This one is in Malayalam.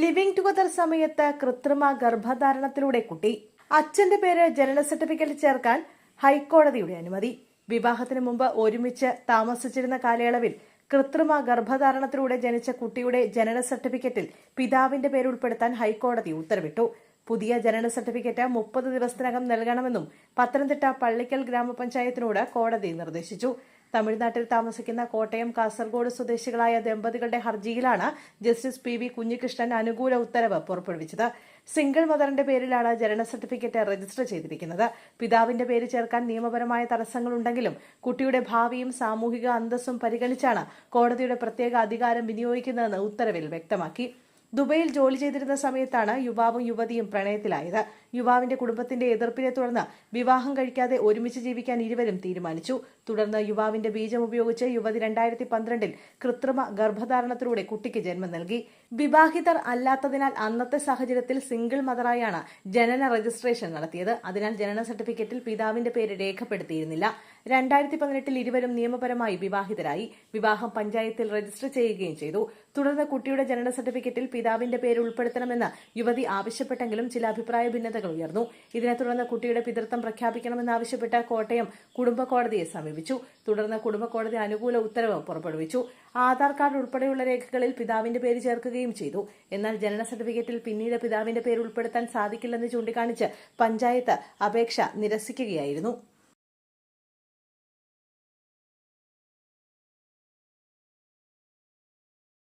ലിവിംഗ് ടുഗദർ സമയത്ത് കൃത്രിമ ഗർഭധാരണത്തിലൂടെ കുട്ടി. അച്ഛന്റെ പേര് ജനന സർട്ടിഫിക്കറ്റിൽ ചേർക്കാൻ ഹൈക്കോടതിയുടെ അനുമതി. വിവാഹത്തിന് മുമ്പ് ഒരുമിച്ച് താമസിച്ചിരുന്ന കാലയളവിൽ കൃത്രിമ ഗർഭധാരണത്തിലൂടെ ജനിച്ച കുട്ടിയുടെ ജനന സർട്ടിഫിക്കറ്റിൽ പിതാവിന്റെ പേര് ഉൾപ്പെടുത്താൻ ഹൈക്കോടതി ഉത്തരവിട്ടു. പുതിയ ജനന സർട്ടിഫിക്കറ്റ് 30 ദിവസത്തിനകം നൽകണമെന്നും പത്തനംതിട്ട പള്ളിക്കൽ ഗ്രാമപഞ്ചായത്തിനോട് കോടതി നിർദ്ദേശിച്ചു. തമിഴ്നാട്ടിൽ താമസിക്കുന്ന കോട്ടയം, കാസർഗോഡ് സ്വദേശികളായ ദമ്പതികളുടെ ഹർജിയിലാണ് ജസ്റ്റിസ് പി വി കുഞ്ഞികൃഷ്ണൻ അനുകൂല ഉത്തരവ് പുറപ്പെടുവിച്ചത്. സിംഗിൾ മദറിന്റെ പേരിലാണ് ജനന സർട്ടിഫിക്കറ്റ് രജിസ്റ്റർ ചെയ്തിരിക്കുന്നത്. പിതാവിന്റെ പേര് ചേർക്കാൻ നിയമപരമായ തടസ്സങ്ങളുണ്ടെങ്കിലും കുട്ടിയുടെ ഭാവിയും സാമൂഹിക അന്തസ്സും പരിഗണിച്ചാണ് കോടതിയുടെ പ്രത്യേക അധികാരം വിനിയോഗിക്കുന്നതെന്ന് ഉത്തരവിൽ വ്യക്തമാക്കി. ദുബൈയിൽ ജോലി ചെയ്തിരുന്ന സമയത്താണ് യുവാവും യുവതിയും പ്രണയത്തിലായത്. യുവാവിന്റെ കുടുംബത്തിന്റെ എതിർപ്പിനെ തുടർന്ന് വിവാഹം കഴിക്കാതെ ഒരുമിച്ച് ജീവിക്കാൻ ഇരുവരും തീരുമാനിച്ചു. തുടർന്ന് യുവാവിന്റെ ബീജം ഉപയോഗിച്ച് യുവതി 2012 കൃത്രിമ ഗർഭധാരണത്തിലൂടെ കുട്ടിക്ക് ജന്മം നൽകി. വിവാഹിതർ അല്ലാത്തതിനാൽ അന്നത്തെ സാഹചര്യത്തിൽ സിംഗിൾ മദറായാണ് ജനന രജിസ്ട്രേഷൻ നടത്തിയത്. അതിനാൽ ജനന സർട്ടിഫിക്കറ്റിൽ പിതാവിന്റെ പേര് രേഖപ്പെടുത്തിയിരുന്നില്ല. 2018 ഇരുവരും നിയമപരമായി വിവാഹിതരായി. വിവാഹം പഞ്ചായത്തിൽ രജിസ്റ്റർ ചെയ്യുകയും ചെയ്തു. തുടർന്ന് കുട്ടിയുടെ ജനന സർട്ടിഫിക്കറ്റിൽ പിതാവിന്റെ പേര് ഉൾപ്പെടുത്തണമെന്ന് യുവതി ആവശ്യപ്പെട്ടെങ്കിലും ചില അഭിപ്രായ ഭിന്നതകൾ ഉയർന്നു. ഇതിനെ തുടർന്ന് കുട്ടിയുടെ പിതൃത്വം പ്രഖ്യാപിക്കണമെന്നാവശ്യപ്പെട്ട് കോട്ടയം കുടുംബ കോടതിയെ സമീപിച്ചു. തുടർന്ന് കുടുംബ കോടതി അനുകൂല ഉത്തരവ് പുറപ്പെടുവിച്ചു. ആധാർ കാർഡ് ഉൾപ്പെടെയുള്ള രേഖകളിൽ പിതാവിന്റെ പേര് ചേർക്കുകയും ചെയ്തു. എന്നാൽ ജനന സർട്ടിഫിക്കറ്റിൽ പിന്നീട് പിതാവിന്റെ പേര് ഉൾപ്പെടുത്താൻ സാധിക്കില്ലെന്ന് ചൂണ്ടിക്കാണിച്ച് പഞ്ചായത്ത് അപേക്ഷ നിരസിക്കുകയായിരുന്നു.